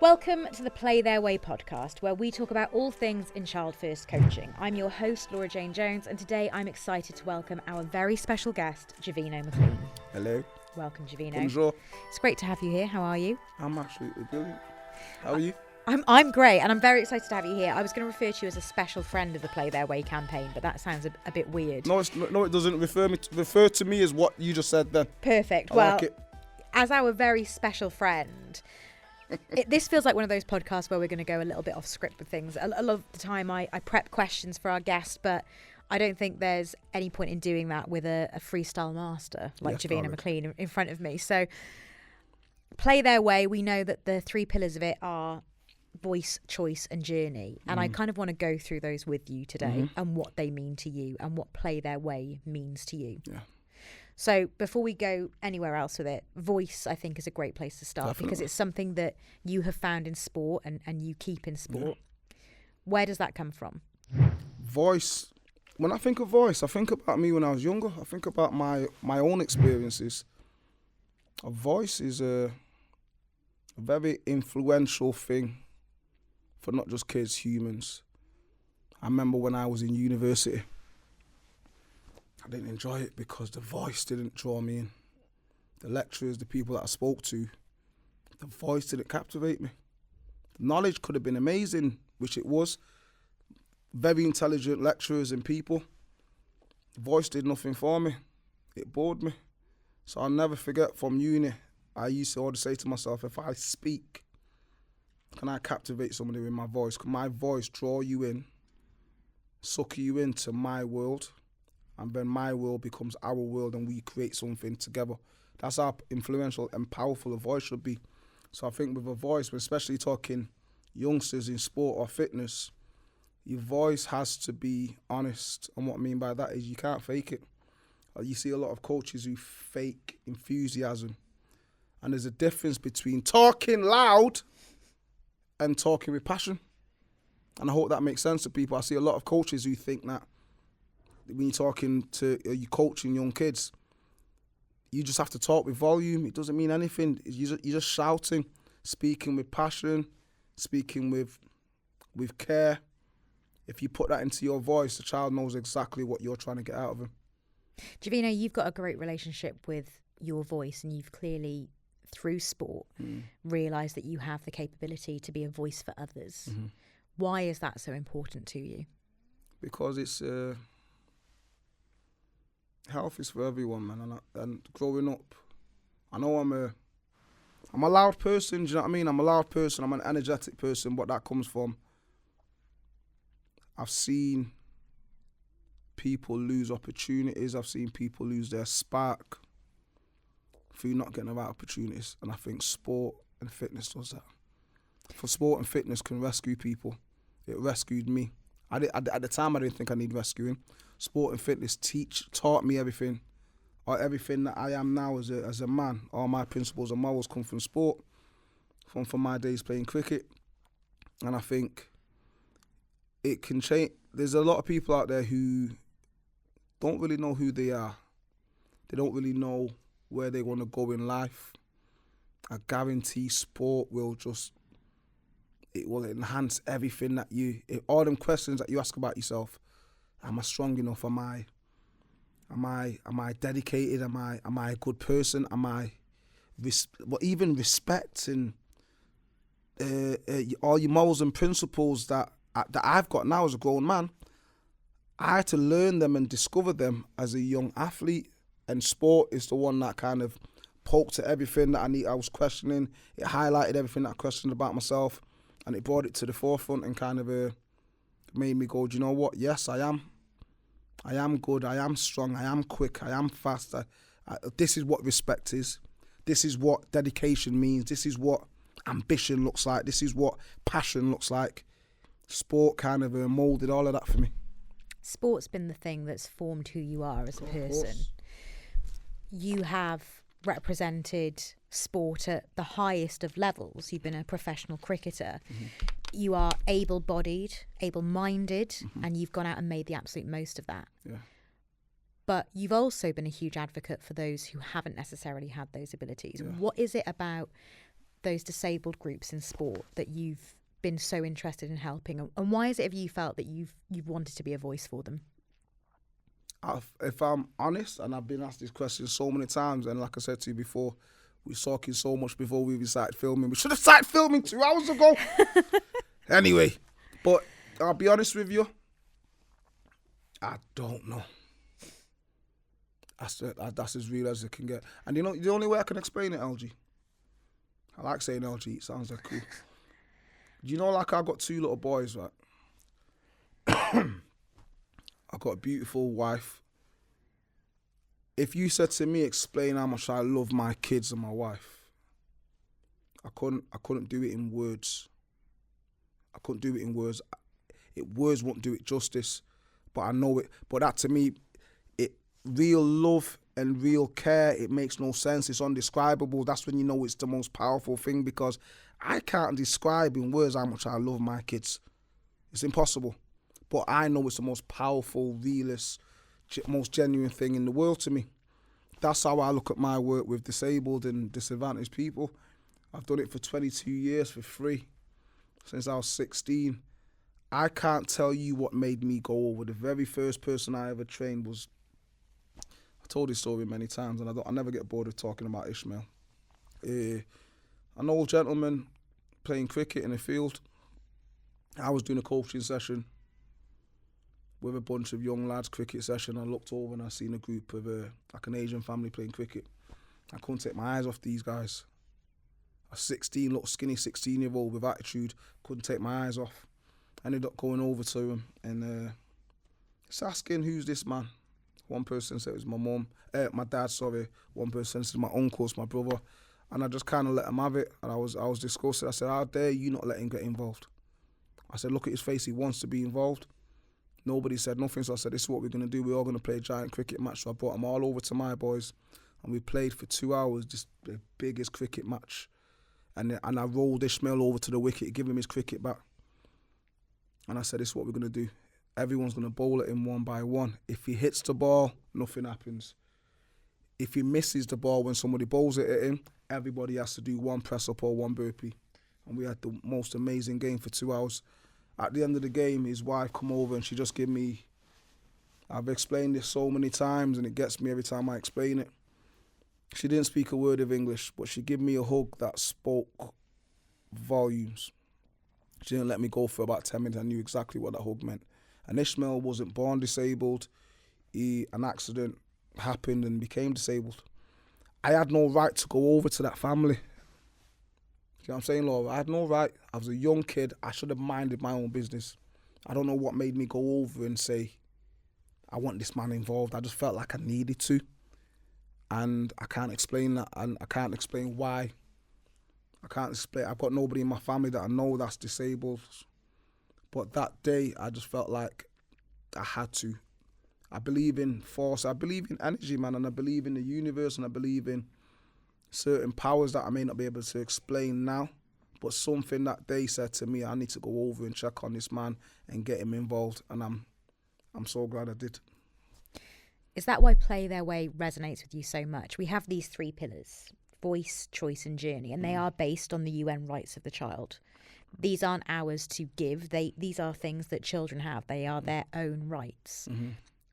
Welcome to the Play Their Way podcast, where we talk about all things in child first coaching. I'm your host, Laura Jane Jones, and today I'm excited to welcome our very special guest, Javeno McLean. Hello. Welcome, Javeno. Bonjour. It's great to have you here. How are you? I'm absolutely brilliant. How are you? I'm great, and I'm very excited to have you here. I was going to refer to you as a special friend of the Play Their Way campaign, but that sounds a bit weird. No, it doesn't. Refer to me as what you just said then. Perfect. I Well, like it. As our very special friend... This feels like one of those podcasts where we're going to go a little bit off script with things. A lot of the time I prep questions for our guests, but I don't think there's any point in doing that with a freestyle master like Javeno McLean in front of me. So Play Their Way, we know that the three pillars of it are voice, choice and journey. And I kind of want to go through those with you today and what they mean to you and what Play Their Way means to you. Yeah. So before we go anywhere else with it, voice, I think, is a great place to start. Definitely. Because it's something that you have found in sport and you keep in sport. Yeah. Where does that come from? Voice. When I think of voice, I think about me when I was younger. I think about my own experiences. A voice is a very influential thing for not just kids, humans. I remember when I was in university, I didn't enjoy it because the voice didn't draw me in. The lecturers, the people that I spoke to, the voice didn't captivate me. The knowledge could have been amazing, which it was. Very intelligent lecturers and people. The voice did nothing for me. It bored me. So I'll never forget from uni, I used to always say to myself, if I speak, can I captivate somebody with my voice? Can my voice draw you in, suck you into my world? And then my world becomes our world and we create something together. That's how influential and powerful a voice should be. So I think with a voice, especially talking youngsters in sport or fitness, your voice has to be honest. And what I mean by that is you can't fake it. You see a lot of coaches who fake enthusiasm. And there's a difference between talking loud and talking with passion. And I hope that makes sense to people. I see a lot of coaches who think that when you're talking to, you're coaching young kids, you just have to talk with volume. It doesn't mean anything. You're just shouting, speaking with passion, speaking with care. If you put that into your voice, the child knows exactly what you're trying to get out of him. Javeno, you've got a great relationship with your voice and you've clearly, through sport, realised that you have the capability to be a voice for others. Mm-hmm. Why is that so important to you? Because it's... health is for everyone, man. And growing up, I know I'm a loud person. Do you know what I mean? I'm a loud person. I'm an energetic person. But that comes from I've seen people lose opportunities. I've seen people lose their spark through not getting the right opportunities. And I think sport and fitness does that. For sport and fitness can rescue people. It rescued me. At the time, I didn't think I need rescuing. Sport and fitness taught me everything, or everything that I am now as a man. All my principles and morals come from sport, from my days playing cricket. And I think it can change. There's a lot of people out there who don't really know who they are. They don't really know where they want to go in life. I guarantee sport will it will enhance everything that all them questions that you ask about yourself. Am I strong enough? Am I dedicated? Am I a good person? Am I even respect and all your morals and principles that I've got now as a grown man, I had to learn them and discover them as a young athlete. And sport is the one that kind of poked at everything that I was questioning. It highlighted everything that I questioned about myself, and it brought it to the forefront and kind of made me go, do you know what? Yes, I am. I am good. I am strong. I am quick. I am fast. This is what respect is. This is what dedication means. This is what ambition looks like. This is what passion looks like. Sport kind of moulded all of that for me. Sport's been the thing that's formed who you are as a person. You have represented sport at the highest of levels. You've been a professional cricketer. Mm-hmm. You are able-bodied, able-minded, and you've gone out and made the absolute most of that. Yeah. But you've also been a huge advocate for those who haven't necessarily had those abilities. Yeah. What is it about those disabled groups in sport that you've been so interested in helping, and why is it have you felt that you've wanted to be a voice for them? If I'm honest, and I've been asked this question so many times, and like I said to you before, we were talking so much before we even started filming. We should have started filming 2 hours ago. Anyway, but I'll be honest with you, I don't know. That's as real as it can get. And you know, the only way I can explain it, LG, I like saying LG, it sounds like cool. You know, like I got 2 little boys, right? I got a beautiful wife. If you said to me, explain how much I love my kids and my wife, I couldn't do it in words. I couldn't do it in words. Words won't do it justice, but I know it. But that to me, real love and real care, it makes no sense. It's undescribable. That's when you know it's the most powerful thing, because I can't describe in words how much I love my kids. It's impossible. But I know it's the most powerful, realest, most genuine thing in the world to me. That's how I look at my work with disabled and disadvantaged people. I've done it for 22 years for free, since I was 16. I can't tell you what made me go over. The very first person I ever trained was, I told this story many times, and I never get bored of talking about Ishmael. An old gentleman playing cricket in a field. I was doing a coaching session with a bunch of young lads, cricket session. I looked over and I seen a group of like an Asian family playing cricket. I couldn't take my eyes off these guys. A 16, little skinny 16-year-old with attitude, couldn't take my eyes off. I ended up going over to him and just asking, who's this man? One person said it was my dad, sorry. One person said my uncle, it's my brother. And I just kind of let him have it. And I was disgusted. I said, how dare you not let him get involved? I said, look at his face, he wants to be involved. Nobody said nothing, so I said, this is what we're going to do. We're all going to play a giant cricket match. So I brought them all over to my boys, and we played for 2 hours, just the biggest cricket match. And I rolled Ishmael over to the wicket, give him his cricket bat. And I said, this is what we're going to do. Everyone's going to bowl at him one by one. If he hits the ball, nothing happens. If he misses the ball when somebody bowls it at him, everybody has to do one press-up or one burpee. And we had the most amazing game for 2 hours. At the end of the game, his wife come over and she just gave me, I've explained this so many times and it gets me every time I explain it. She didn't speak a word of English, but she gave me a hug that spoke volumes. She didn't let me go for about 10 minutes. I knew exactly what that hug meant. And Ishmael wasn't born disabled. An accident happened and became disabled. I had no right to go over to that family. You know what I'm saying, Laura? I had no right. I was a young kid. I should have minded my own business. I don't know what made me go over and say, I want this man involved. I just felt like I needed to. And I can't explain that. And I can't explain why. I can't explain. I've got nobody in my family that I know that's disabled. But that day, I just felt like I had to. I believe in force. I believe in energy, man. And I believe in the universe. And I believe in certain powers that I may not be able to explain now, but something that they said to me, I need to go over and check on this man and get him involved, and I'm so glad I did. Is that why Play Their Way resonates with you so much? We have these 3 pillars: voice, choice and journey, and they are based on the UN rights of the child. These aren't ours to give. These are things that children have. They are their own rights. Mm-hmm.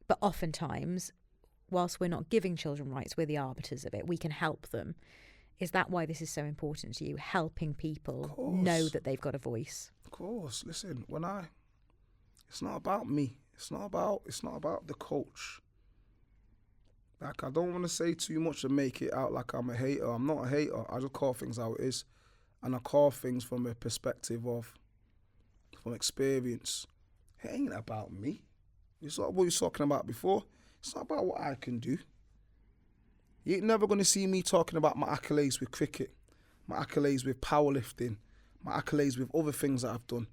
But oftentimes, whilst we're not giving children rights, we're the arbiters of it. We can help them. Is that why this is so important to you, helping people know that they've got a voice? Of course. Listen, it's not about me. It's not about the coach. Like, I don't want to say too much and make it out like I'm a hater. I'm not a hater. I just call things how it is. And I call things from a perspective from experience. It ain't about me. It's not what we were talking about before. It's not about what I can do. You ain't never going to see me talking about my accolades with cricket, my accolades with powerlifting, my accolades with other things that I've done.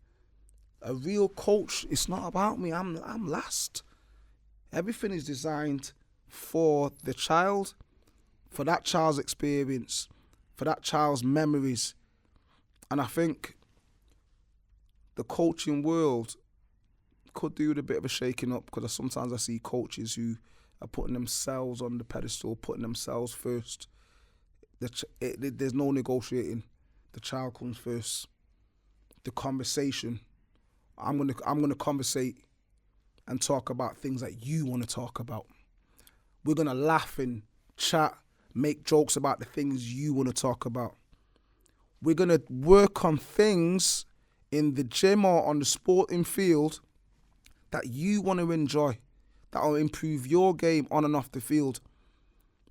A real coach, it's not about me. I'm last. Everything is designed for the child, for that child's experience, for that child's memories. And I think the coaching world could do with a bit of a shaking up, because sometimes I see coaches who are putting themselves on the pedestal, putting themselves first. There's no negotiating. the child comes first. The conversation, I'm gonna conversate and talk about things that you want to talk about. We're gonna laugh and chat, make jokes about the things you want to talk about. We're gonna work on things in the gym or on the sporting field that you want to enjoy, that will improve your game on and off the field.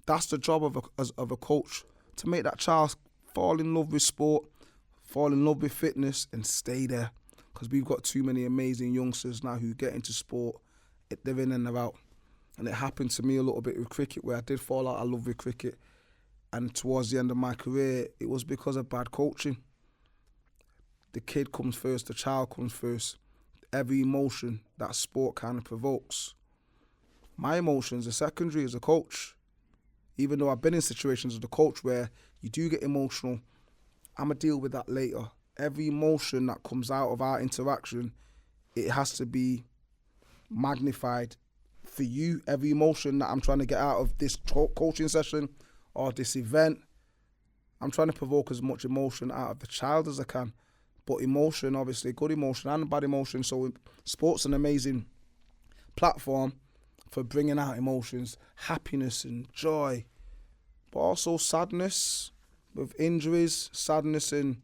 That's the job of a coach, to make that child fall in love with sport, fall in love with fitness, and stay there. Because we've got too many amazing youngsters now who get into sport, they're in and they're out. And it happened to me a little bit with cricket, where I did fall out of love with cricket. And towards the end of my career, it was because of bad coaching. The kid comes first, the child comes first. Every emotion that sport kind of provokes. My emotions are secondary as a coach. Even though I've been in situations as a coach where you do get emotional, I'm going to deal with that later. Every emotion that comes out of our interaction, it has to be magnified for you. Every emotion that I'm trying to get out of this coaching session or this event, I'm trying to provoke as much emotion out of the child as I can. But emotion, obviously, good emotion and bad emotion. So sport's an amazing platform for bringing out emotions, happiness and joy, but also sadness with injuries, sadness in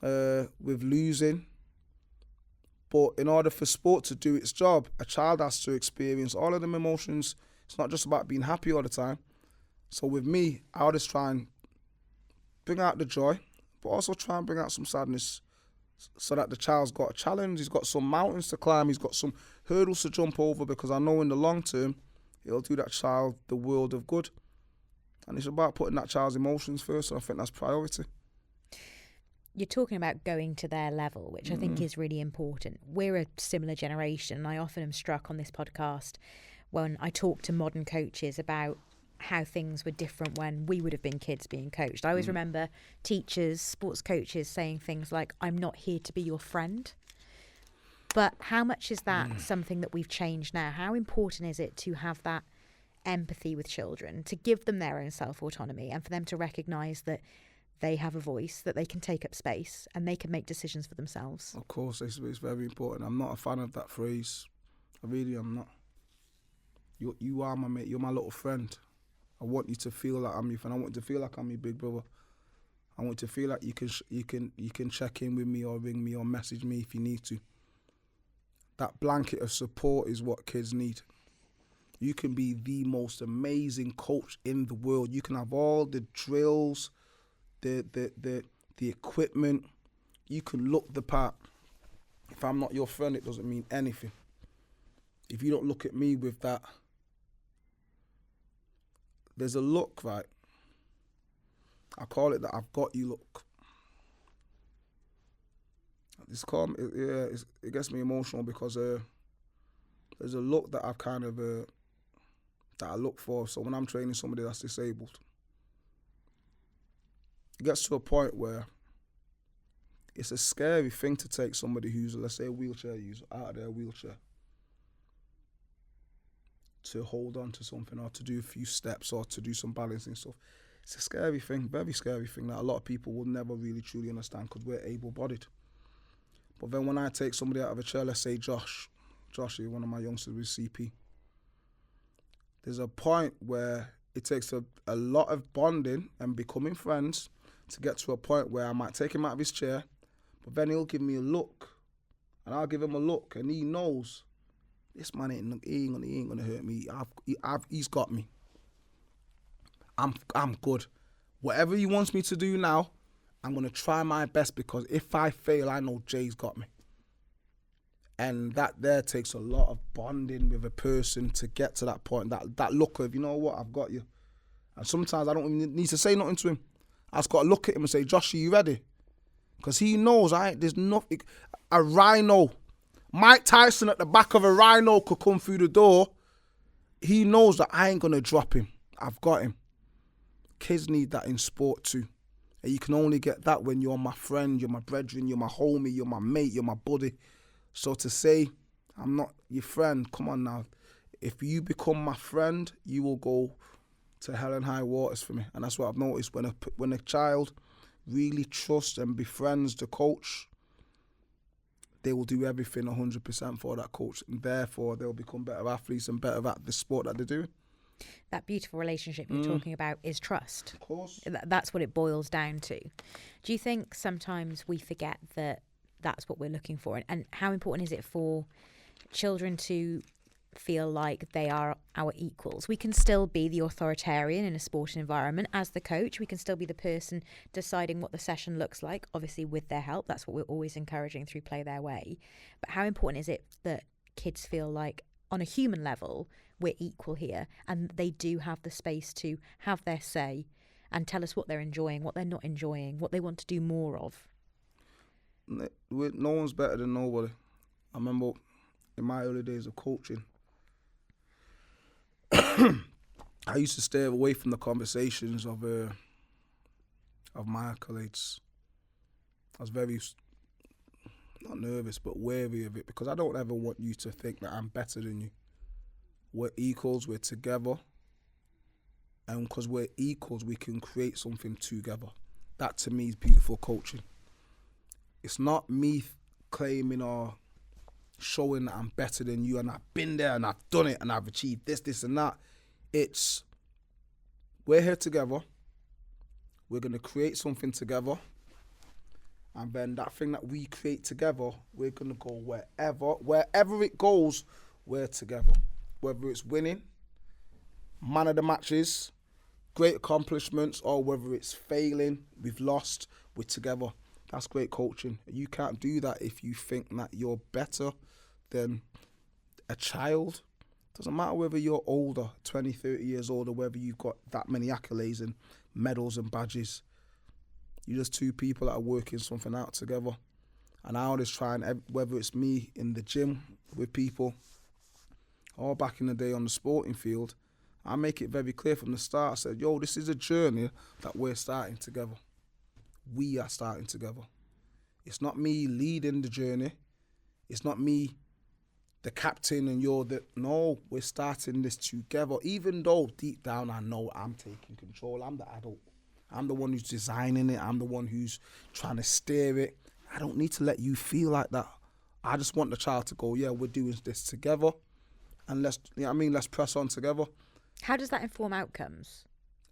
with losing. But in order for sport to do its job, a child has to experience all of them emotions. It's not just about being happy all the time. So with me, I'll just try and bring out the joy, but also try and bring out some sadness, so that the child's got a challenge, he's got some mountains to climb, he's got some hurdles to jump over, because I know in the long term, it'll do that child the world of good. And it's about putting that child's emotions first, so I think that's priority. You're talking about going to their level, which I think is really important. We're a similar generation. I often am struck on this podcast when I talk to modern coaches about how things were different when we would have been kids being coached. I always remember teachers, sports coaches saying things like, I'm not here to be your friend. But how much is that something that we've changed now? How important is it to have that empathy with children, to give them their own self-autonomy and for them to recognise that they have a voice, that they can take up space and they can make decisions for themselves? Of course, it's very important. I'm not a fan of that phrase. I really am not. You are my mate. You're my little friend. I want you to feel like I'm your friend. I want you to feel like I'm your big brother. I want you to feel like you can check in with me or ring me or message me if you need to. That blanket of support is what kids need. You can be the most amazing coach in the world. You can have all the drills, the equipment. You can look the part. If I'm not your friend, it doesn't mean anything. If you don't look at me with that, there's a look, right? I call it that I've got you look. It gets me emotional because there's a look that I've kind of that I look for. So when I'm training somebody that's disabled, it gets to a point where it's a scary thing to take somebody who's, let's say, a wheelchair user out of their wheelchair to hold on to something or to do a few steps or to do some balancing stuff. It's a scary thing, very scary thing that a lot of people will never really truly understand because we're able-bodied. But then when I take somebody out of a chair, let's say Josh, one of my youngsters with CP, there's a point where it takes a lot of bonding and becoming friends to get to a point where I might take him out of his chair, but then he'll give me a look, and I'll give him a look, and he knows this man ain't gonna hurt me. He's got me. I'm good. Whatever he wants me to do now, I'm gonna try my best, because if I fail, I know Jay's got me. And that there takes a lot of bonding with a person to get to that point. That look of, you know what, I've got you. And sometimes I don't even need to say nothing to him. I just got to look at him and say, Josh, are you ready? Because he knows there's nothing. A rhino, Mike Tyson at the back of a rhino could come through the door. He knows that I ain't going to drop him. I've got him. Kids need that in sport too. And you can only get that when you're my friend, you're my brethren, you're my homie, you're my mate, you're my buddy. So to say, I'm not your friend, come on now. If you become my friend, you will go to hell and high waters for me. And that's what I've noticed. When a child really trusts and befriends the coach, they will do everything 100% for that coach, and therefore they'll become better athletes and better at the sport that they're doing. That beautiful relationship you're talking about is trust. Of course. That's what it boils down to. Do you think sometimes we forget that that's what we're looking for? And how important is it for children to feel like they are our equals? We can still be the authoritarian in a sporting environment as the coach. We can still be the person deciding what the session looks like, obviously with their help. That's what we're always encouraging through Play Their Way. But how important is it that kids feel like on a human level we're equal here, and they do have the space to have their say and tell us what they're enjoying, what they're not enjoying, what they want to do more of? No one's better than nobody. I remember in my early days of coaching, I used to stay away from the conversations of my accolades. I was very, not nervous, but wary of it, because I don't ever want you to think that I'm better than you. We're equals, we're together, and because we're equals, we can create something together. That to me is beautiful coaching. It's not me claiming or showing that I'm better than you and I've been there and I've done it and I've achieved this and that. It's, we're here together, we're going to create something together, and then that thing that we create together, we're going to go wherever it goes, we're together. Whether it's winning, man of the matches, great accomplishments, or whether it's failing, we've lost, we're together. That's great coaching. You can't do that if you think that you're better than a child. Doesn't matter whether you're older, 20, 30 years older, whether you've got that many accolades and medals and badges. You're just two people that are working something out together. And I always try, and whether it's me in the gym with people or back in the day on the sporting field, I make it very clear from the start. I said, yo, this is a journey that we're starting together. We are starting together. It's not me leading the journey. It's not me, the captain, and you're the... No, we're starting this together. Even though deep down I know I'm taking control. I'm the adult. I'm the one who's designing it. I'm the one who's trying to steer it. I don't need to let you feel like that. I just want the child to go, yeah, we're doing this together. And let's press on together. How does that inform outcomes?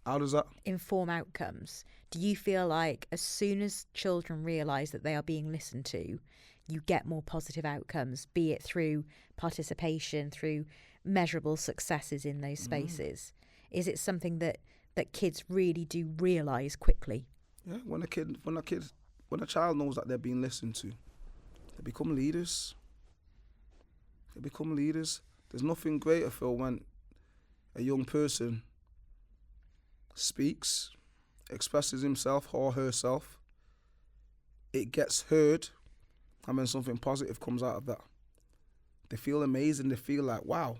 How does that? Inform outcomes. Do you feel like as soon as children realise that they are being listened to, you get more positive outcomes, be it through participation, through measurable successes in those spaces? Is it something that kids really do realise quickly? Yeah, when a child knows that they're being listened to, they become leaders. There's nothing greater, Phil, when a young person speaks, expresses himself or herself, it gets heard, and then something positive comes out of that. They feel amazing. They feel like, wow,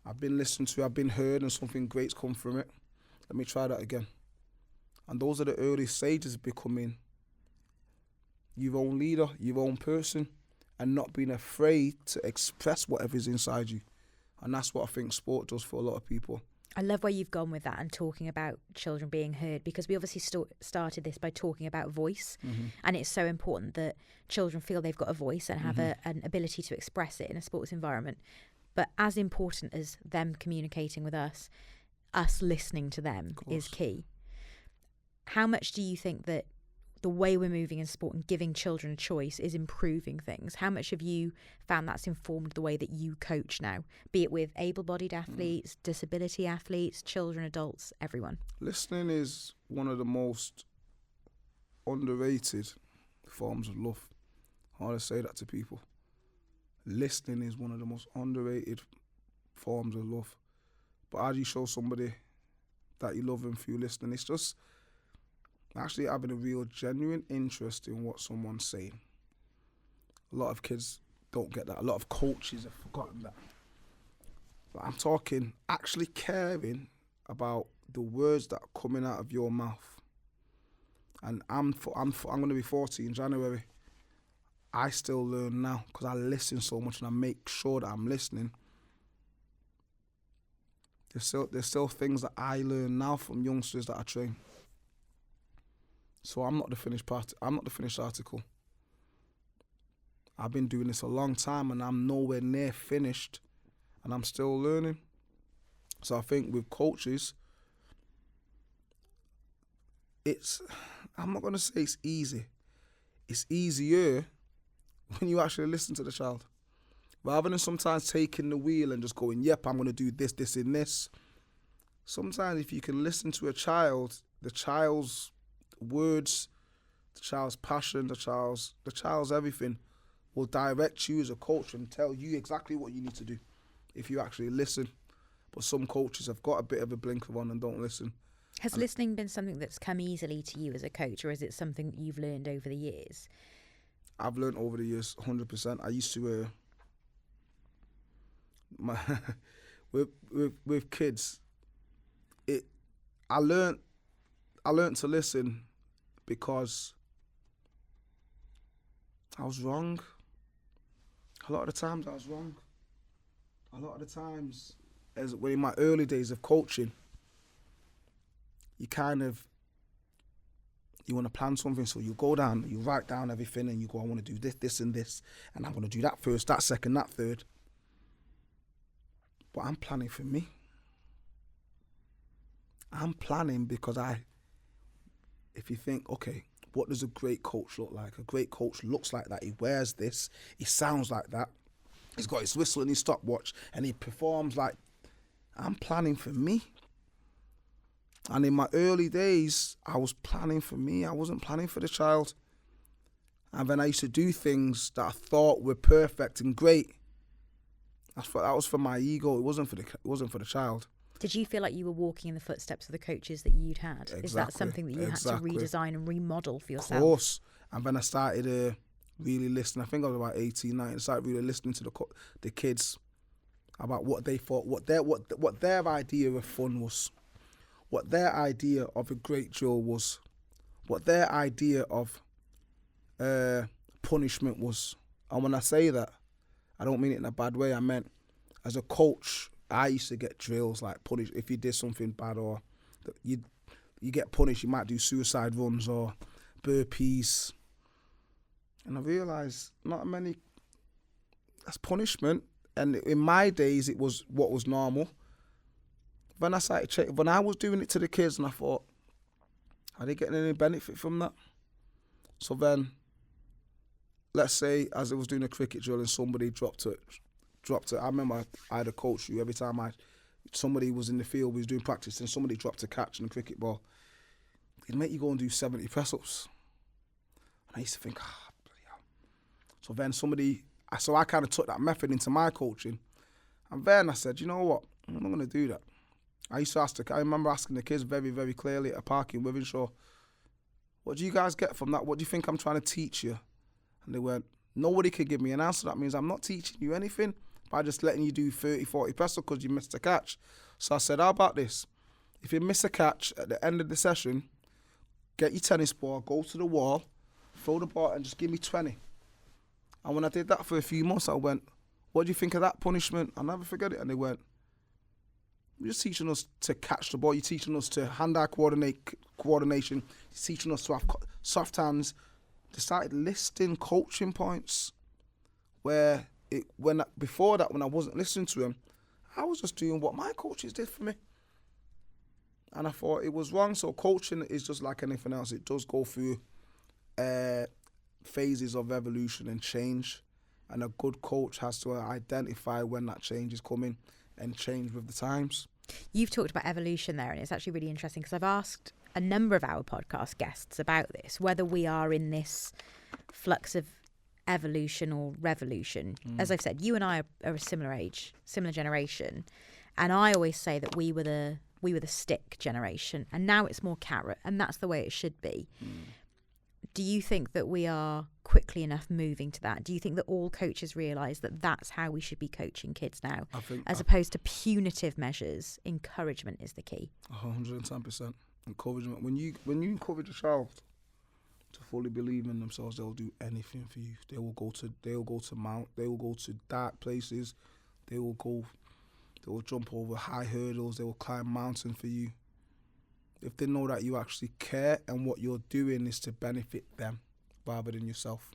I've been listened to, I've been heard, and something great's come from it. Let me try that again. And those are the early stages of becoming your own leader, your own person, and not being afraid to express whatever's inside you. And that's what I think sport does for a lot of people. I love where you've gone with that and talking about children being heard, because we obviously started this by talking about voice. And it's so important that children feel they've got a voice and have an ability to express it in a sports environment. But as important as them communicating with us listening to them is key. How much do you think that the way we're moving in sport and giving children a choice is improving things? How much have you found that's informed the way that you coach now, be it with able-bodied athletes, disability athletes, children, adults, everyone? Listening is one of the most underrated forms of love. I always say that to people. Listening is one of the most underrated forms of love. But how do you show somebody that you love them through listening? It's just actually having a real genuine interest in what someone's saying. A lot of kids don't get that. A lot of coaches have forgotten that. But I'm talking actually caring about the words that are coming out of your mouth. And I'm going to be 40 in January. I still learn now because I listen so much and I make sure that I'm listening. There's still things that I learn now from youngsters that I train. So I'm not the finished part. I'm not the finished article. I've been doing this a long time and I'm nowhere near finished and I'm still learning. So I think with coaches, I'm not going to say it's easy. It's easier when you actually listen to the child. Rather than sometimes taking the wheel and just going, yep, I'm going to do this, this, and this. Sometimes if you can listen to a child, the child's words, the child's passion, the child's everything will direct you as a coach and tell you exactly what you need to do if you actually listen. But some coaches have got a bit of a blinker on and don't listen. Has listening been something that's come easily to you as a coach, or is it something that you've learned over the years? I've learned over the years, 100%. I used to, with kids, I learned to listen because I was wrong. A lot of the times I was wrong. A lot of the times, when in my early days of coaching, you want to plan something, so you go down, you write down everything, and you go, I want to do this, this, and this, and I'm going to do that first, that second, that third. But I'm planning for me. I'm planning because if you think, okay, what does a great coach look like? A great coach looks like that. He wears this. He sounds like that. He's got his whistle and his stopwatch, and he performs like. I'm planning for me. And in my early days, I was planning for me. I wasn't planning for the child. And then I used to do things that I thought were perfect and great. That was for my ego. It wasn't for the child. Did you feel like you were walking in the footsteps of the coaches that you'd had? Exactly. Is that something that you had to redesign and remodel for yourself? Of course. And then I started really listening. I think I was about 18, 19. I started really listening to the kids about what they thought, what their idea of fun was, what their idea of a great drill was, what their idea of punishment was. And when I say that, I don't mean it in a bad way. I meant as a coach, I used to get drills like punish if you did something bad, or you get punished. You might do suicide runs or burpees, and I realised not many. That's punishment, and in my days it was what was normal. When I was doing it to the kids, and I thought, are they getting any benefit from that? So then, let's say as I was doing a cricket drill and somebody dropped it. I remember I had a coach who every time somebody was in the field, we was doing practice, and somebody dropped a catch in a cricket ball, he'd make you go and do 70 press-ups. And I used to think, bloody hell. So then I kind of took that method into my coaching. And then I said, you know what, I'm not going to do that. I remember asking the kids very, very clearly at a park in Wivenshaw, what do you guys get from that? What do you think I'm trying to teach you? And they went, nobody could give me an answer. That means I'm not teaching you anything by just letting you do 30, 40 press-ups because you missed a catch. So I said, how about this? If you miss a catch at the end of the session, get your tennis ball, go to the wall, throw the ball and just give me 20. And when I did that for a few months, I went, what do you think of that punishment? I'll never forget it. And they went, you're just teaching us to catch the ball. You're teaching us to hand-eye coordination. You're teaching us to have soft hands. They started listing coaching points where before that, when I wasn't listening to him, I was just doing what my coaches did for me. And I thought it was wrong. So coaching is just like anything else. It does go through phases of evolution and change. And a good coach has to identify when that change is coming and change with the times. You've talked about evolution there, and it's actually really interesting because I've asked a number of our podcast guests about this, whether we are in this flux of evolution or revolution. As I've said, you and I are a similar age, similar generation, and I always say that we were the stick generation, and now it's more carrot, and that's the way it should be. Do you think that we are quickly enough moving to that? Do you think that all coaches realise that that's how we should be coaching kids now, as opposed to punitive measures? Encouragement is the key. 110%. Encouragement. When you encourage a child to fully believe in themselves, they'll do anything for you. They will go to dark places. They will jump over high hurdles. They will climb mountains for you. if they know that you actually care and what you're doing is to benefit them rather than yourself.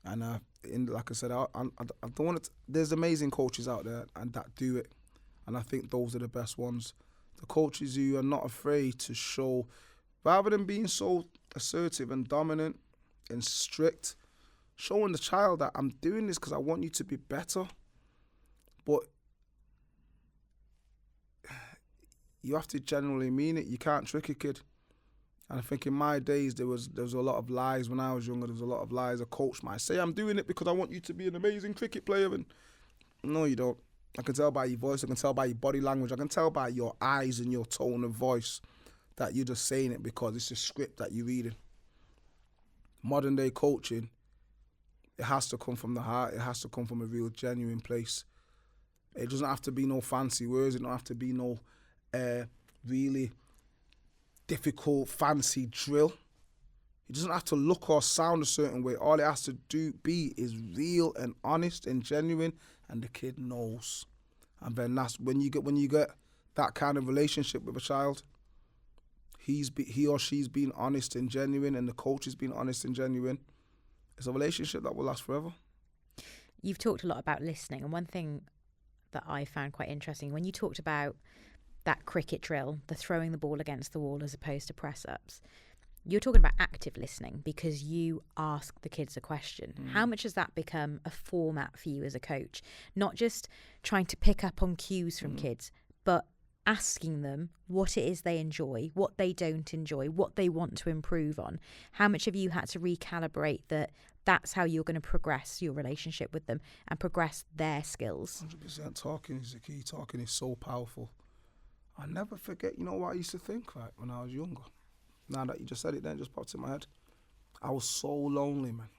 And like I said, I don't want to. There's amazing coaches out there and that do it, and I think those are the best ones. The coaches who are not afraid to show, rather than being so assertive and dominant and strict, showing the child that I'm doing this because I want you to be better. But you have to genuinely mean it. You can't trick a kid. And I think in my days, there was a lot of lies when I was younger. There was a lot of lies. A coach might say, I'm doing it because I want you to be an amazing cricket player. And no, you don't. I can tell by your voice. I can tell by your body language. I can tell by your eyes and your tone of voice that you're just saying it because it's a script that you're reading. Modern day coaching, it has to come from the heart. It has to come from a real, genuine place. It doesn't have to be no fancy words. It don't have to be no really difficult, fancy drill. It doesn't have to look or sound a certain way. All it has to be is real and honest and genuine, and the kid knows. And then that's when you get that kind of relationship with a child. He or she's been honest and genuine, and the coach has been honest and genuine. It's a relationship that will last forever. You've talked a lot about listening, and one thing that I found quite interesting when you talked about that cricket drill, the throwing the ball against the wall as opposed to press-ups, you're talking about active listening because you ask the kids a question. How much has that become a format for you as a coach? Not just trying to pick up on cues from kids, but asking them what it is they enjoy, what they don't enjoy, what they want to improve on. How much have you had to recalibrate that's how you're going to progress your relationship with them and progress their skills? 100%. Talking is the key. Talking is so powerful. I'll never forget, you know what I used to think, right, when I was younger. Now that you just said it, then it just popped in my head. I was so lonely, man.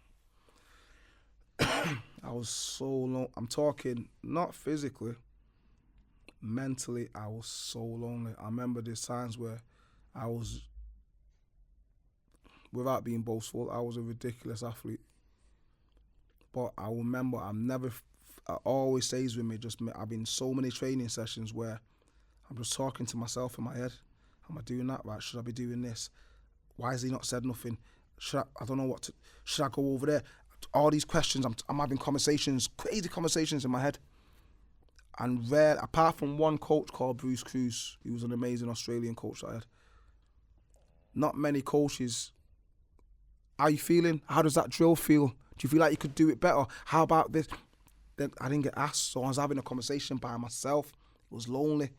I was so lonely. I'm talking not physically, mentally, I was so lonely. I remember there's times where I was, without being boastful, I was a ridiculous athlete. But I remember it always stays with me. I've been in so many training sessions where I'm just talking to myself in my head. Am I doing that right? Should I be doing this? Why has he not said nothing? I don't know what to. Should I go over there? All these questions. I'm having conversations, crazy conversations in my head. And apart from one coach called Bruce Cruz, he was an amazing Australian coach that I had. Not many coaches. How are you feeling? How does that drill feel? Do you feel like you could do it better? How about this? Then I didn't get asked, so I was having a conversation by myself. It was lonely.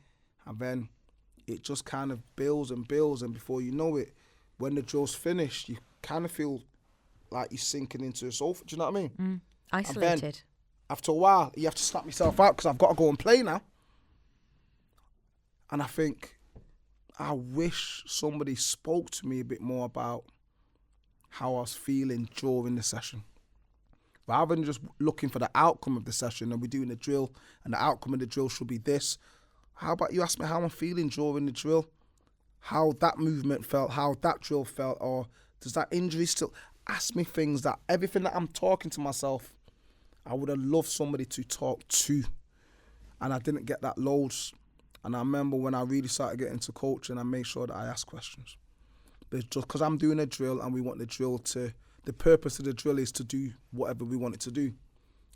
And then it just kind of builds and builds, and before you know it, when the drill's finished, you kind of feel like you're sinking into a sofa. Do you know what I mean? Isolated. And then, after a while, you have to snap yourself out because I've got to go and play now. And I think I wish somebody spoke to me a bit more about how I was feeling during the session. Rather than just looking for the outcome of the session and we're doing a drill and the outcome of the drill should be this. How about you ask me how I'm feeling during the drill? How that movement felt, how that drill felt, or does that injury still... Ask me things that, everything that I'm talking to myself, I would have loved somebody to talk to. And I didn't get that loads. And I remember when I really started getting into coaching, I made sure that I asked questions. But just because I'm doing a drill and we want the drill to... The purpose of the drill is to do whatever we want it to do.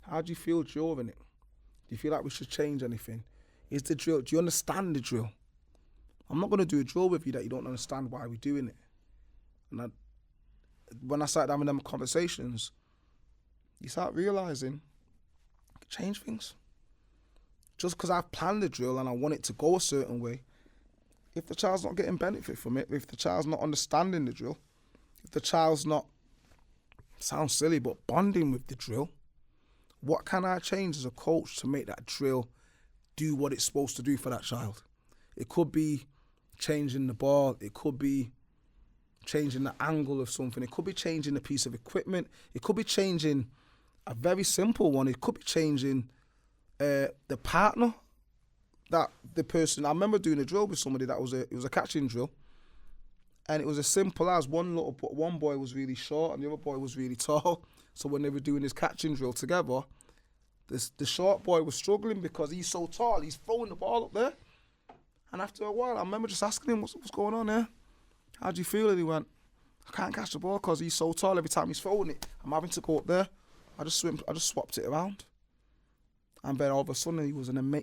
How do you feel during it? Do you feel like we should change anything? Is the drill... Do you understand the drill? I'm not going to do a drill with you that you don't understand why we're doing it. And when I started having them conversations, you start realising I can change things. Just because I've planned the drill and I want it to go a certain way, if the child's not getting benefit from it, if the child's not understanding the drill, if the child's not, sounds silly, but bonding with the drill, what can I change as a coach to make that drill do what it's supposed to do for that child? It could be changing the ball. It could be changing the angle of something. It could be changing a piece of equipment. It could be changing a very simple one. It could be changing the partner that the person... I remember doing a drill with somebody that it was a catching drill. And it was as simple as one boy was really short and the other boy was really tall. So when they were doing this catching drill together, the short boy was struggling because he's so tall. He's throwing the ball up there. And after a while, I remember just asking him, what's going on here? How do you feel? And he went, I can't catch the ball because he's so tall. Every time he's throwing it, I'm having to go up there. I just swapped it around. And then all of a sudden,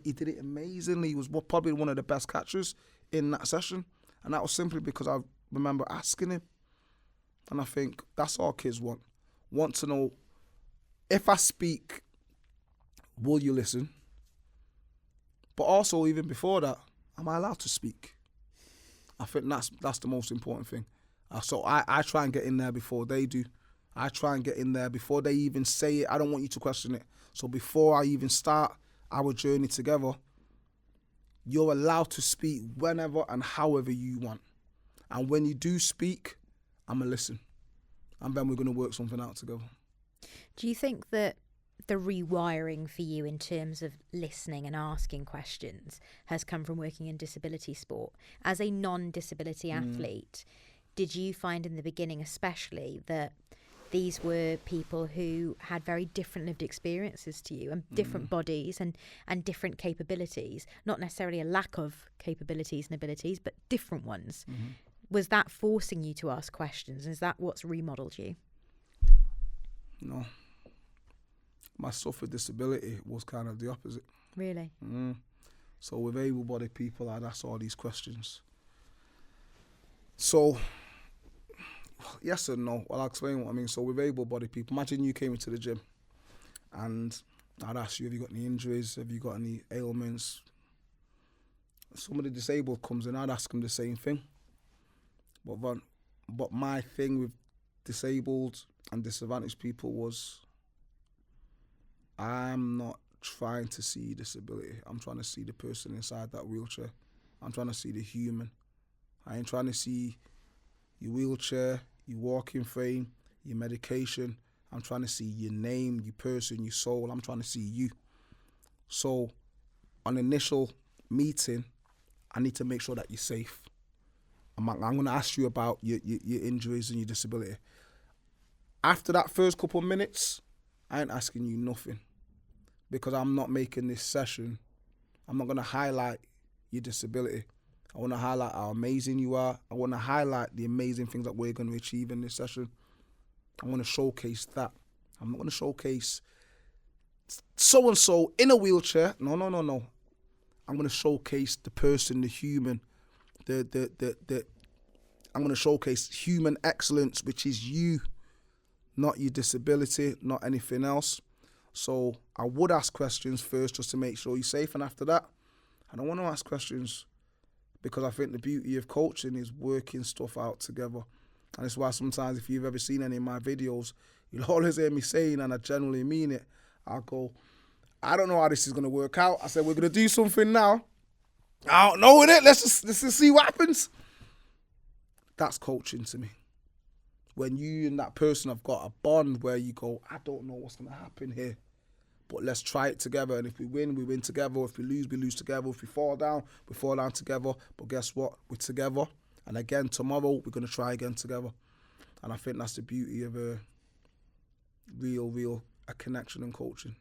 he did it amazingly. He was probably one of the best catchers in that session. And that was simply because I remember asking him. And I think that's all kids want to know, if I speak, will you listen? But also, even before that, am I allowed to speak? I think that's the most important thing. So I try and get in there before they do. I try and get in there before they even say it. I don't want you to question it. So before I even start our journey together, you're allowed to speak whenever and however you want. And when you do speak, I'm going to listen. And then we're going to work something out together. Do you think that the rewiring for you in terms of listening and asking questions has come from working in disability sport? As a non-disability athlete, did you find in the beginning especially that these were people who had very different lived experiences to you and different bodies and different capabilities, not necessarily a lack of capabilities and abilities, but different ones? Was that forcing you to ask questions? Is that what's remodeled you? No. My suffered disability was kind of the opposite. Really? So with able-bodied people, I'd ask all these questions. So, yes and no. Well, I'll explain what I mean. So with able-bodied people, imagine you came into the gym and I'd ask you, have you got any injuries? Have you got any ailments? Somebody disabled comes in, I'd ask them the same thing. But my thing with disabled and disadvantaged people was, I'm not trying to see disability. I'm trying to see the person inside that wheelchair. I'm trying to see the human. I ain't trying to see your wheelchair, your walking frame, your medication. I'm trying to see your name, your person, your soul. I'm trying to see you. So on initial meeting, I need to make sure that you're safe. I'm going to ask you about your injuries and your disability. After that first couple of minutes, I ain't asking you nothing, because I'm not making this session. I'm not going to highlight your disability. I want to highlight how amazing you are. I want to highlight the amazing things that we're going to achieve in this session. I want to showcase that. I'm not going to showcase so-and-so in a wheelchair. No. I'm going to showcase the person, the human, I'm going to showcase human excellence, which is you, not your disability, not anything else. So I would ask questions first just to make sure you're safe. And after that, I don't want to ask questions, because I think the beauty of coaching is working stuff out together. And it's why sometimes, if you've ever seen any of my videos, you'll always hear me saying, and I genuinely mean it, I'll go, I don't know how this is going to work out. I said, we're going to do something now. I don't know with it. Let's just see what happens. That's coaching to me. When you and that person have got a bond where you go, I don't know what's going to happen here, but let's try it together. And if we win together. If we lose together. If we fall down together. But guess what? We're together. And again, tomorrow, we're going to try again together. And I think that's the beauty of a real connection and coaching.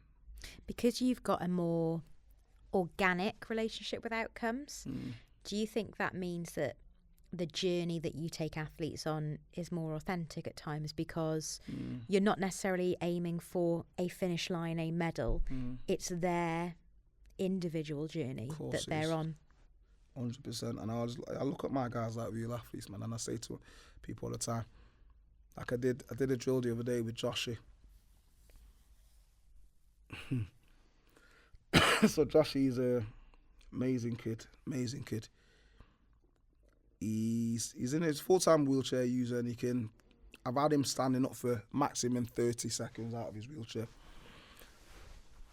Because you've got a more organic relationship with outcomes, do you think that means that the journey that you take athletes on is more authentic at times, because you're not necessarily aiming for a finish line, a medal? It's their individual journey that they're on. 100%. And I look at my guys like real athletes, man, and I say to people all the time, like I did a drill the other day with Joshy. So Joshy's a amazing kid. He's in his full-time wheelchair user, and I've had him standing up for maximum 30 seconds out of his wheelchair.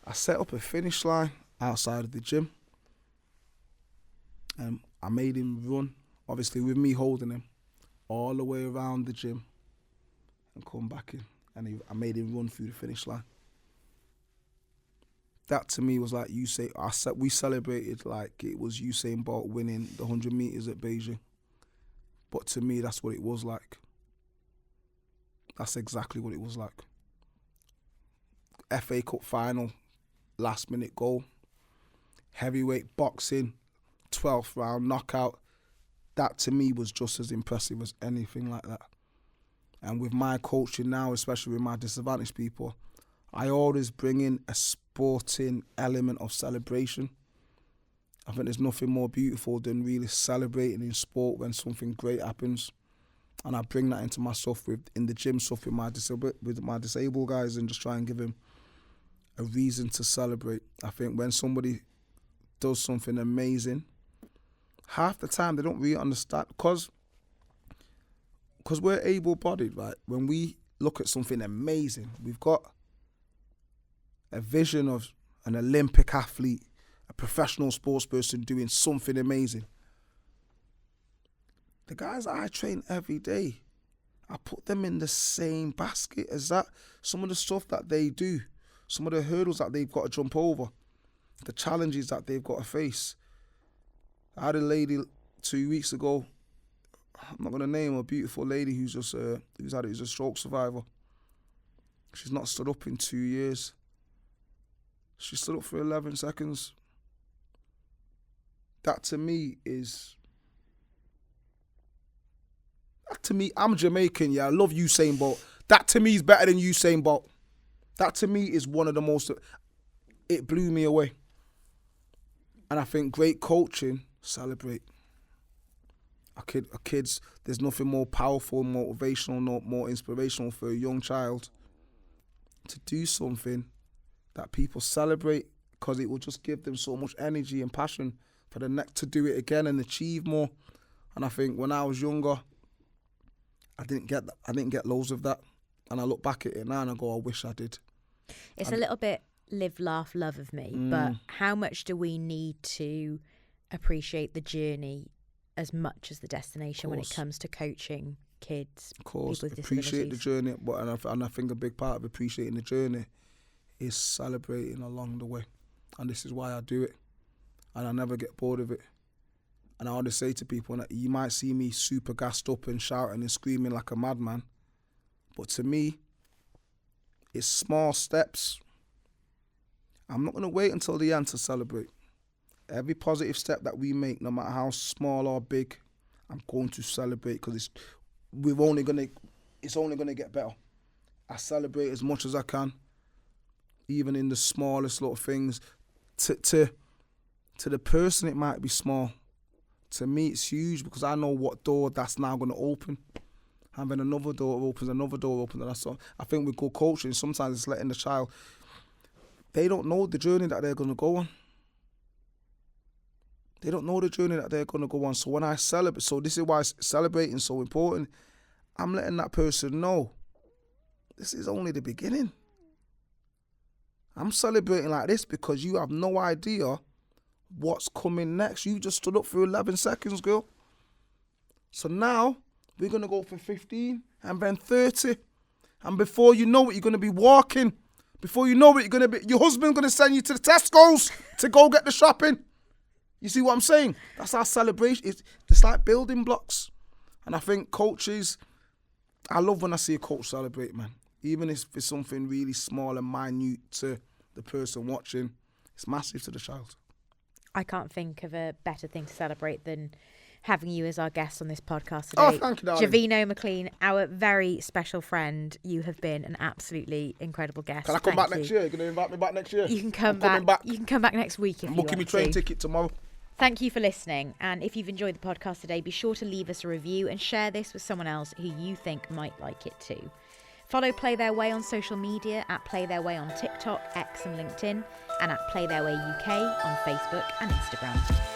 I set up a finish line outside of the gym, and I made him run, obviously with me holding him, all the way around the gym and come back in. And I made him run through the finish line. That to me was like we celebrated like it was Usain Bolt winning the 100 meters at Beijing. But to me, that's what it was like. That's exactly what it was like. FA Cup final, last minute goal. Heavyweight boxing, 12th round knockout. That to me was just as impressive as anything like that. And with my coaching now, especially with my disadvantaged people, I always bring in a sporting element of celebration. I think there's nothing more beautiful than really celebrating in sport when something great happens. And I bring that into my stuff in the gym stuff with my disabled guys, and just try and give them a reason to celebrate. I think when somebody does something amazing, half the time they don't really understand, because we're able-bodied, right? When we look at something amazing, we've got a vision of an Olympic athlete, a professional sports person doing something amazing. The guys that I train every day, I put them in the same basket as that. Some of the stuff that they do, some of the hurdles that they've got to jump over, the challenges that they've got to face. I had a lady 2 weeks ago, I'm not going to name her, a beautiful lady who's a stroke survivor. She's not stood up in 2 years. She stood up for 11 seconds. That to me, I'm Jamaican, yeah, I love Usain Bolt. That to me is better than Usain Bolt. That to me is one of the most, it blew me away. And I think great coaching, celebrate. Our kids, there's nothing more powerful, motivational, more inspirational for a young child to do something that people celebrate, because it will just give them so much energy and passion for the next to do it again and achieve more. And I think when I was younger, I didn't get loads of that. And I look back at it now and I go, I wish I did. It's a little bit live, laugh, love of me, but how much do we need to appreciate the journey as much as the destination when it comes to coaching kids? Of course, people with appreciate the disabilities? journey, and I think a big part of appreciating the journey is celebrating along the way. And this is why I do it. And I never get bored of it. And I always say to people that you might see me super gassed up and shouting and screaming like a madman, but to me, it's small steps. I'm not going to wait until the end to celebrate. Every positive step that we make, no matter how small or big, I'm going to celebrate, because it's only going to get better. I celebrate as much as I can, even in the smallest little things. To the person, it might be small. To me, it's huge, because I know what door that's now going to open. Having another door opens, and that's all. I think with good coaching, sometimes it's letting the child, they don't know the journey that they're going to go on. They don't know the journey that they're going to go on. So when I celebrate, so this is why celebrating is so important. I'm letting that person know this is only the beginning. I'm celebrating like this because you have no idea what's coming next. You just stood up for 11 seconds, girl. So now we're going to go for 15 and then 30. And before you know it, you're going to be walking. Before you know it, your husband's going to send you to the Tesco's to go get the shopping. You see what I'm saying? That's our celebration. It's like building blocks. And I think coaches, I love when I see a coach celebrate, man. Even if it's something really small and minute to the person watching, it's massive to the child. I can't think of a better thing to celebrate than having you as our guest on this podcast today. Oh, thank you, darling. Javeno McLean, our very special friend. You have been an absolutely incredible guest. Can I come back next year? You're going to invite me back next year? You can come back. You can come back next week if you want to. I'm booking my train ticket tomorrow. Thank you for listening. And if you've enjoyed the podcast today, be sure to leave us a review and share this with someone else who you think might like it too. Follow Play Their Way on social media at Play Their Way on TikTok, X and LinkedIn, and at Play Their Way UK on Facebook and Instagram.